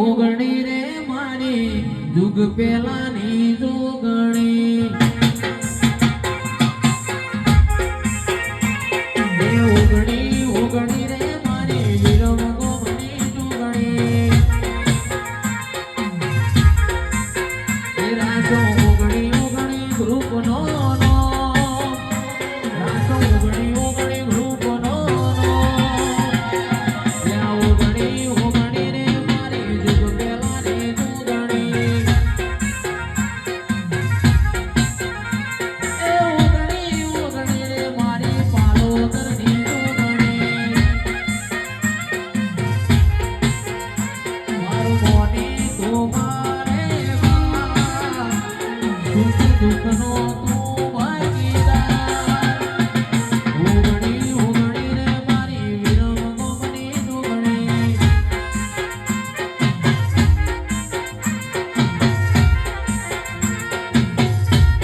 ઓગણી રે મારી જુગ પેલાની જોગણી ઓગણી ઓગણી રે મારી વિરમ ગોમની જોગણી રાસો ઓગણી ઓગણી ગ્રુપ નો રાસો ઓગણી ઓગણી ગ્રુપ નો ઓગણી ઓગણી રે મારી જુગ પેલાની જોગણી ઓગણી ઓગણી રે મારી પાલોદરની જોગણી મારું મોની તો મારે દુઃખ નો